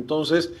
Entonces,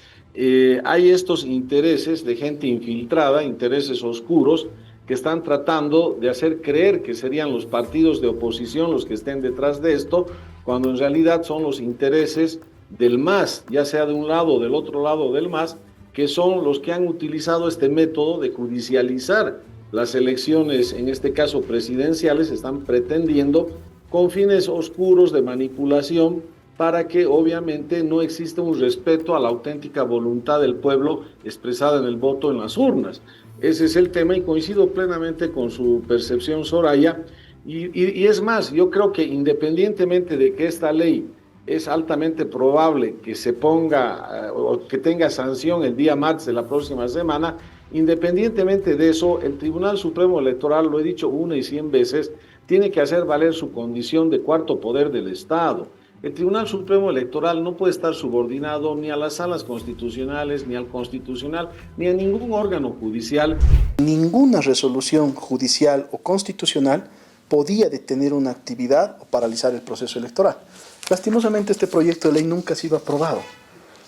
hay estos intereses de gente infiltrada, intereses oscuros, que están tratando de hacer creer que serían los partidos de oposición los que estén detrás de esto, cuando en realidad son los intereses del MAS, ya sea de un lado o del otro lado del MAS, que son los que han utilizado este método de judicializar las elecciones, en este caso presidenciales, están pretendiendo con fines oscuros de manipulación para que obviamente no exista un respeto a la auténtica voluntad del pueblo expresada en el voto en las urnas. Ese es el tema y coincido plenamente con su percepción, Soraya. Y es más, yo creo que independientemente de que esta ley es altamente probable que se ponga o que tenga sanción el día martes de la próxima semana, independientemente de eso, el Tribunal Supremo Electoral, lo he dicho 1 y 100 veces, tiene que hacer valer su condición de cuarto poder del Estado. El Tribunal Supremo Electoral no puede estar subordinado ni a las salas constitucionales, ni al Constitucional, ni a ningún órgano judicial. Ninguna resolución judicial o constitucional podía detener una actividad o paralizar el proceso electoral. Lastimosamente, este proyecto de ley nunca ha sido aprobado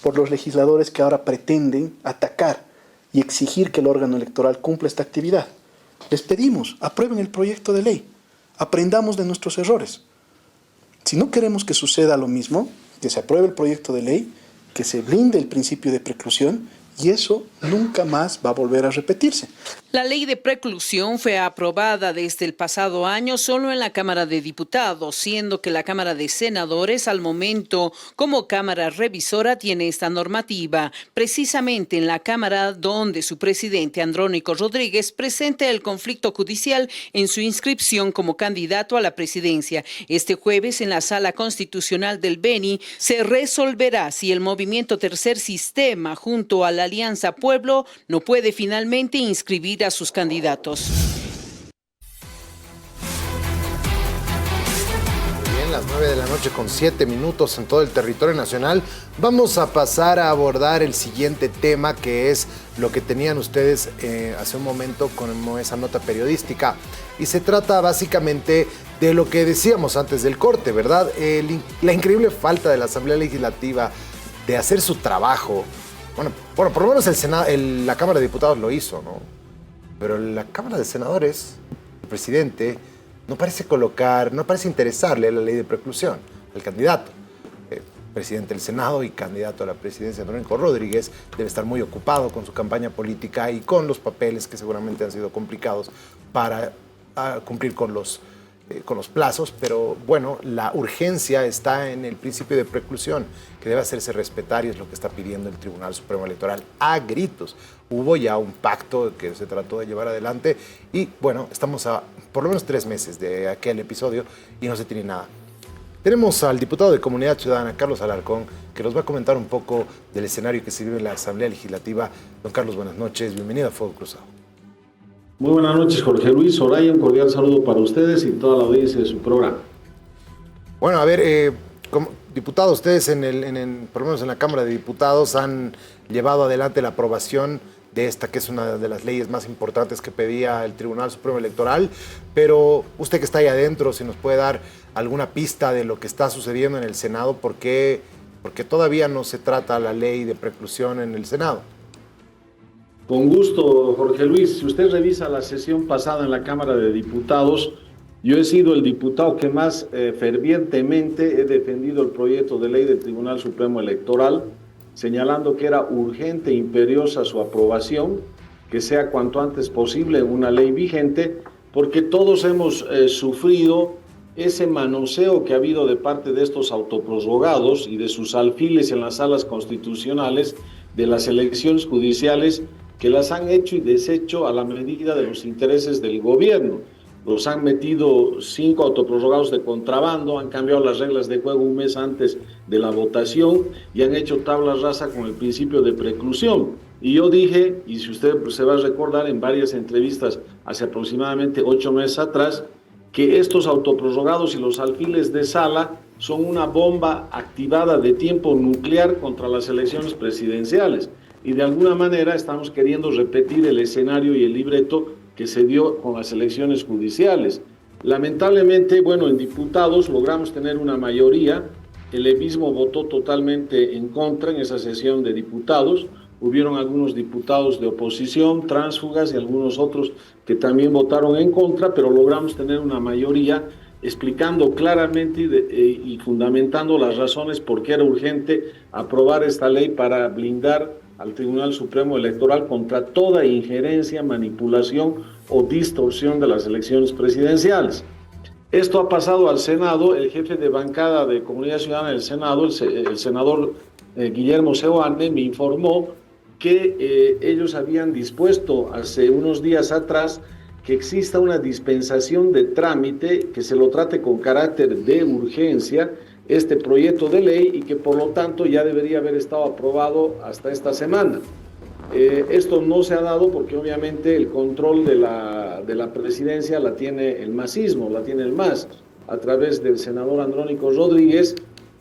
por los legisladores que ahora pretenden atacar y exigir que el órgano electoral cumpla esta actividad. Les pedimos, aprueben el proyecto de ley, aprendamos de nuestros errores. Si no queremos que suceda lo mismo, que se apruebe el proyecto de ley, que se blinde el principio de preclusión, y eso nunca más va a volver a repetirse. La ley de preclusión fue aprobada desde el pasado año solo en la Cámara de Diputados, siendo que la Cámara de Senadores al momento como Cámara revisora tiene esta normativa, precisamente en la Cámara donde su presidente Andrónico Rodríguez presenta el conflicto judicial en su inscripción como candidato a la presidencia. Este jueves en la Sala Constitucional del Beni se resolverá si el movimiento Tercer Sistema junto a la Alianza Pueblo no puede finalmente inscribir a sus candidatos. Bien, las 9:07 p.m. en todo el territorio nacional. Vamos a pasar a abordar el siguiente tema, que es lo que tenían ustedes hace un momento con esa nota periodística. Y se trata básicamente de lo que decíamos antes del corte, ¿verdad? La increíble falta de la Asamblea Legislativa de hacer su trabajo. Bueno, por lo menos el Senado, la Cámara de Diputados lo hizo, ¿no? Pero la Cámara de Senadores, el presidente, no parece interesarle la ley de preclusión al candidato. Presidente del Senado y candidato a la presidencia, Andrónico Rodríguez, debe estar muy ocupado con su campaña política y con los papeles que seguramente han sido complicados para cumplir con los plazos, pero bueno, la urgencia está en el principio de preclusión, que debe hacerse respetar, y es lo que está pidiendo el Tribunal Supremo Electoral a gritos. Hubo ya un pacto que se trató de llevar adelante y bueno, estamos a por lo menos 3 meses de aquel episodio y no se tiene nada. Tenemos al diputado de Comunidad Ciudadana, Carlos Alarcón, que nos va a comentar un poco del escenario que se vive en la Asamblea Legislativa. Don Carlos, buenas noches, bienvenido a Fuego Cruzado. Muy buenas noches, Jorge Luis, Soraya, un cordial saludo para ustedes y toda la audiencia de su programa. Bueno, a ver, como diputados, ustedes por lo menos en la Cámara de Diputados han llevado adelante la aprobación de esta, que es una de las leyes más importantes que pedía el Tribunal Supremo Electoral, pero usted que está ahí adentro, si nos puede dar alguna pista de lo que está sucediendo en el Senado, porque todavía no se trata la ley de preclusión en el Senado. Con gusto, Jorge Luis. Si usted revisa la sesión pasada en la Cámara de Diputados, yo he sido el diputado que más fervientemente he defendido el proyecto de ley del Tribunal Supremo Electoral, señalando que era urgente e imperiosa su aprobación, que sea cuanto antes posible una ley vigente, porque todos hemos sufrido ese manoseo que ha habido de parte de estos autoprorrogados y de sus alfiles en las salas constitucionales de las elecciones judiciales, que las han hecho y deshecho a la medida de los intereses del gobierno. Los han metido 5 autoprorrogados de contrabando, han cambiado las reglas de juego un mes antes de la votación y han hecho tabla rasa con el principio de preclusión. Y yo dije, y si usted se va a recordar en varias entrevistas hace aproximadamente 8 meses atrás, que estos autoprorrogados y los alfiles de sala son una bomba activada de tiempo nuclear contra las elecciones presidenciales. Y de alguna manera estamos queriendo repetir el escenario y el libreto que se dio con las elecciones judiciales. Lamentablemente, bueno, en diputados logramos tener una mayoría el levismo votó totalmente en contra en esa sesión de diputados. Hubieron algunos diputados de oposición, tránsfugas y algunos otros que también votaron en contra, pero logramos tener una mayoría explicando claramente y fundamentando las razones por qué era urgente aprobar esta ley para blindar al Tribunal Supremo Electoral contra toda injerencia, manipulación o distorsión de las elecciones presidenciales. Esto ha pasado al Senado. El jefe de bancada de Comunidad Ciudadana del Senado, el senador Guillermo Seoane, me informó que ellos habían dispuesto hace unos días atrás que exista una dispensación de trámite, que se lo trate con carácter de urgencia este proyecto de ley y que por lo tanto ya debería haber estado aprobado hasta esta semana. Esto no se ha dado porque obviamente el control de la presidencia la tiene el masismo, la tiene el MAS, a través del senador Andrónico Rodríguez,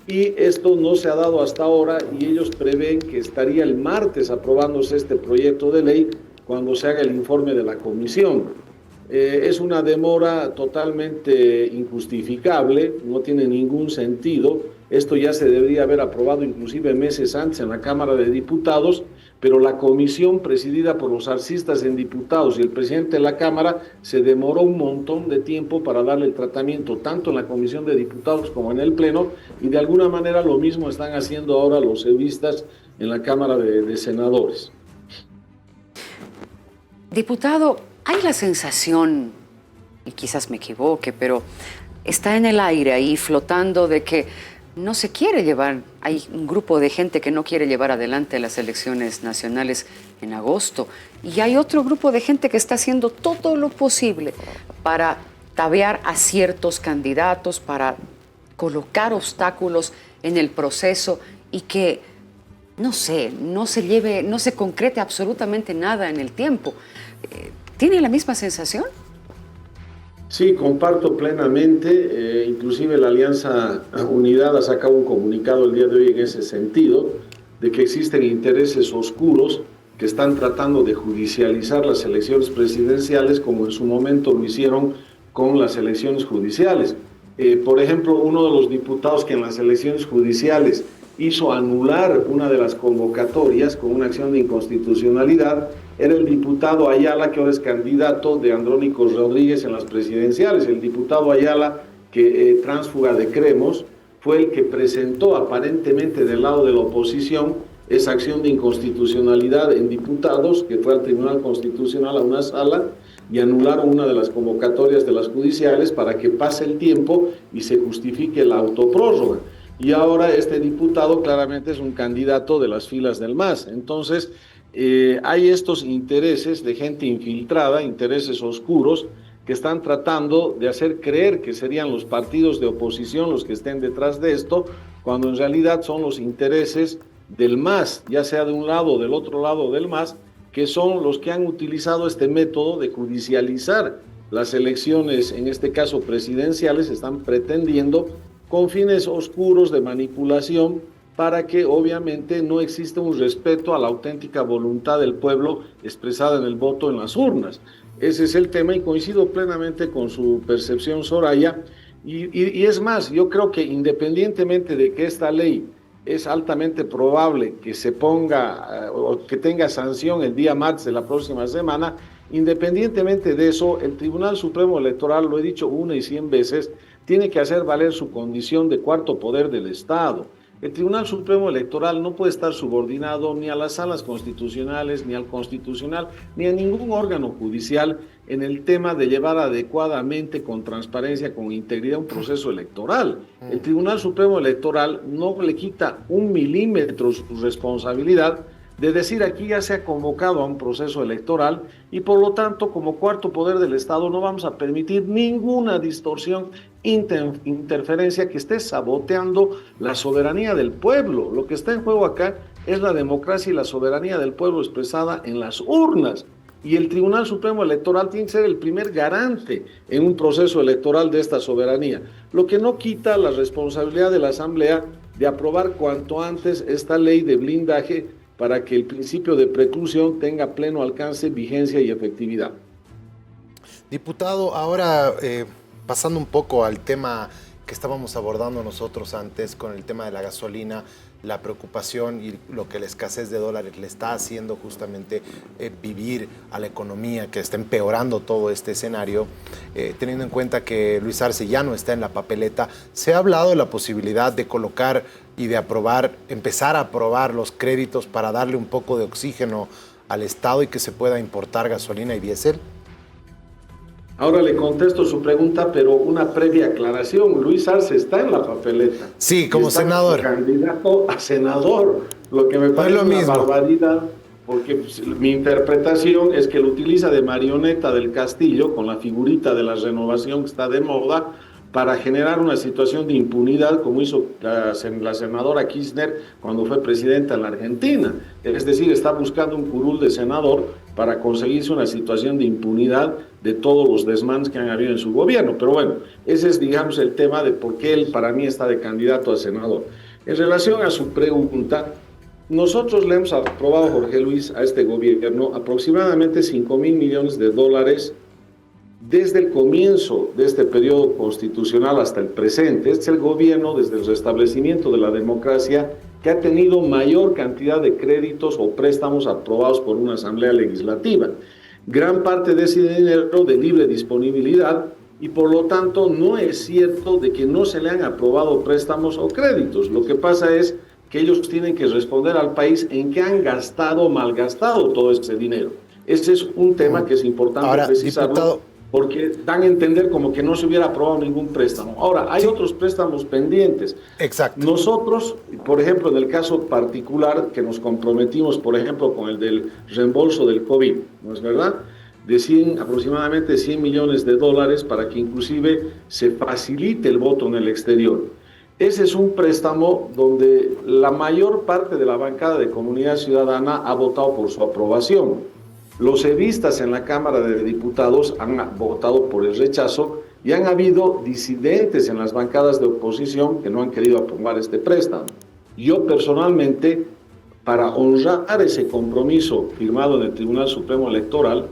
y esto no se ha dado hasta ahora y ellos prevén que estaría el martes aprobándose este proyecto de ley cuando se haga el informe de la comisión. Es una demora totalmente injustificable, no tiene ningún sentido. Esto ya se debería haber aprobado inclusive meses antes en la Cámara de Diputados, pero la comisión presidida por los arcistas en diputados y el presidente de la Cámara se demoró un montón de tiempo para darle el tratamiento tanto en la Comisión de Diputados como en el Pleno, y de alguna manera lo mismo están haciendo ahora los evistas en la Cámara de Senadores. Diputado, hay la sensación, y quizás me equivoque, pero está en el aire ahí flotando de que no se quiere llevar, hay un grupo de gente que no quiere llevar adelante las elecciones nacionales en agosto, y hay otro grupo de gente que está haciendo todo lo posible para tabear a ciertos candidatos, para colocar obstáculos en el proceso y que, no se concrete absolutamente nada en el tiempo. ¿Tiene la misma sensación? Sí, comparto plenamente. Inclusive la Alianza Unidad ha sacado un comunicado el día de hoy en ese sentido, de que existen intereses oscuros que están tratando de judicializar las elecciones presidenciales, como en su momento lo hicieron con las elecciones judiciales. Por ejemplo, uno de los diputados que en las elecciones judiciales hizo anular una de las convocatorias con una acción de inconstitucionalidad era el diputado Ayala, que ahora es candidato de Andrónico Rodríguez en las presidenciales. El diputado Ayala, que tránsfuga de Cremos, fue el que presentó aparentemente del lado de la oposición esa acción de inconstitucionalidad en diputados, que fue al Tribunal Constitucional a una sala, y anularon una de las convocatorias de las judiciales para que pase el tiempo y se justifique la autoprórroga. Y ahora este diputado claramente es un candidato de las filas del MAS. Entonces, hay estos intereses de gente infiltrada, intereses oscuros, que están tratando de hacer creer que serían los partidos de oposición los que estén detrás de esto, cuando en realidad son los intereses del MAS, ya sea de un lado o del otro lado del MAS, que son los que han utilizado este método de judicializar las elecciones, en este caso presidenciales. Están pretendiendo con fines oscuros de manipulación para que obviamente no exista un respeto a la auténtica voluntad del pueblo expresada en el voto en las urnas. Ese es el tema y coincido plenamente con su percepción, Soraya. Y es más, yo creo que independientemente de que esta ley es altamente probable que se ponga o que tenga sanción el día martes de la próxima semana, independientemente de eso, el Tribunal Supremo Electoral, lo he dicho 1 y 100 veces, tiene que hacer valer su condición de cuarto poder del Estado. El Tribunal Supremo Electoral no puede estar subordinado ni a las salas constitucionales, ni al Constitucional, ni a ningún órgano judicial en el tema de llevar adecuadamente, con transparencia, con integridad, un proceso electoral. El Tribunal Supremo Electoral no le quita 1 milímetro su responsabilidad de decir aquí ya se ha convocado a un proceso electoral y por lo tanto como cuarto poder del Estado no vamos a permitir ninguna distorsión, interferencia que esté saboteando la soberanía del pueblo. Lo que está en juego acá es la democracia y la soberanía del pueblo expresada en las urnas. Y el Tribunal Supremo Electoral tiene que ser el primer garante en un proceso electoral de esta soberanía, lo que no quita la responsabilidad de la Asamblea de aprobar cuanto antes esta ley de blindaje para que el principio de preclusión tenga pleno alcance, vigencia y efectividad. Diputado, ahora pasando un poco al tema que estábamos abordando nosotros antes con el tema de la gasolina, la preocupación y lo que la escasez de dólares le está haciendo justamente vivir a la economía, que está empeorando todo este escenario, teniendo en cuenta que Luis Arce ya no está en la papeleta, se ha hablado de la posibilidad de colocar y de aprobar, empezar a aprobar los créditos para darle un poco de oxígeno al Estado y que se pueda importar gasolina y diésel. Ahora le contesto su pregunta, pero una previa aclaración. Luis Arce está en la papeleta. Sí, como está senador. Como candidato a senador, lo que me parece lo una mismo. barbaridad, porque pues, mi interpretación es que lo utiliza de marioneta del Castillo, con la figurita de la renovación que está de moda, para generar una situación de impunidad, como hizo la senadora Kirchner cuando fue presidenta en la Argentina. Es decir, está buscando un curul de senador para conseguirse una situación de impunidad de todos los desmanes que han habido en su gobierno. Pero bueno, ese es, digamos, el tema de por qué él para mí está de candidato a senador. En relación a su pregunta, nosotros le hemos aprobado, Jorge Luis, a este gobierno aproximadamente 5.000 millones de dólares desde el comienzo de este periodo constitucional hasta el presente. Este es el gobierno, desde el restablecimiento de la democracia, que ha tenido mayor cantidad de créditos o préstamos aprobados por una asamblea legislativa. Gran parte de ese dinero de libre disponibilidad, y por lo tanto no es cierto de que no se le han aprobado préstamos o créditos. Lo que pasa es que ellos tienen que responder al país en qué han gastado o malgastado todo ese dinero. Ese es un tema que es importante precisarlo. Diputado, porque dan a entender como que no se hubiera aprobado ningún préstamo. Ahora, hay otros préstamos pendientes. Exacto. Nosotros, por ejemplo, en el caso particular que nos comprometimos, por ejemplo, con el del reembolso del COVID, ¿no es verdad? De aproximadamente 100 millones de dólares para que inclusive se facilite el voto en el exterior. Ese es un préstamo donde la mayor parte de la bancada de Comunidad Ciudadana ha votado por su aprobación. Los evistas en la Cámara de Diputados han votado por el rechazo y han habido disidentes en las bancadas de oposición que no han querido aprobar este préstamo. Yo personalmente, para honrar ese compromiso firmado en el Tribunal Supremo Electoral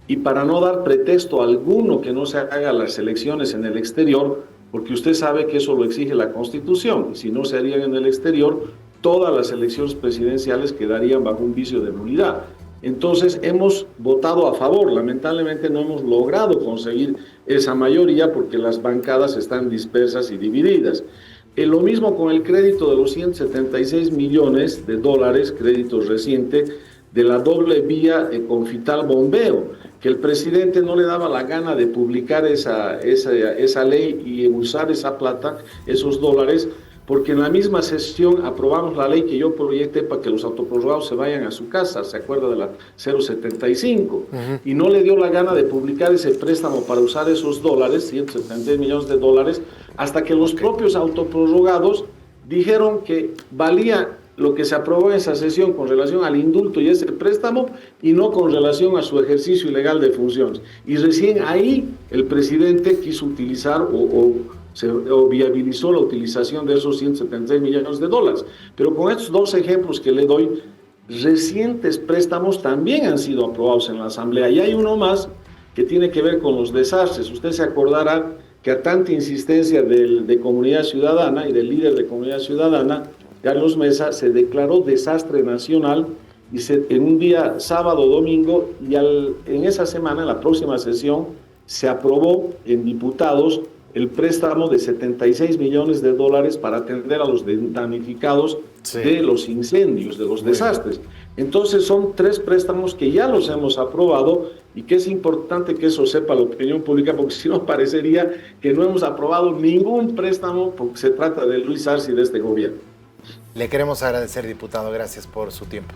y para no dar pretexto alguno que no se haga las elecciones en el exterior, porque usted sabe que eso lo exige la Constitución, y si no se harían en el exterior, todas las elecciones presidenciales quedarían bajo un vicio de nulidad. Entonces hemos votado a favor, lamentablemente no hemos logrado conseguir esa mayoría porque las bancadas están dispersas y divididas. Lo mismo con el crédito de los 176 millones de dólares, crédito reciente, de la doble vía Confital Bombeo, que el presidente no le daba la gana de publicar esa ley y usar esa plata, esos dólares, porque en la misma sesión aprobamos la ley que yo proyecté para que los autoprorrogados se vayan a su casa, ¿se acuerda de la 075? Y no le dio la gana de publicar ese préstamo para usar esos dólares, 176 millones de dólares, hasta que los propios autoprorrogados dijeron que valía lo que se aprobó en esa sesión con relación al indulto y ese préstamo y no con relación a su ejercicio ilegal de funciones. Y recién ahí el presidente quiso utilizar o viabilizó la utilización de esos 176 millones de dólares. Pero con estos dos ejemplos que le doy, recientes préstamos también han sido aprobados en la Asamblea. Y hay uno más que tiene que ver con los desastres. Usted se acordará que a tanta insistencia de Comunidad Ciudadana y del líder de Comunidad Ciudadana, Carlos Mesa, se declaró desastre nacional y en un día sábado, domingo, y en esa semana, en la próxima sesión, se aprobó en diputados el préstamo de 76 millones de dólares para atender a los damnificados de los incendios, de los desastres. Entonces son 3 préstamos que ya los hemos aprobado y que es importante que eso sepa la opinión pública, porque si no parecería que no hemos aprobado ningún préstamo porque se trata de Luis Arce y de este gobierno. Le queremos agradecer, diputado. Gracias por su tiempo.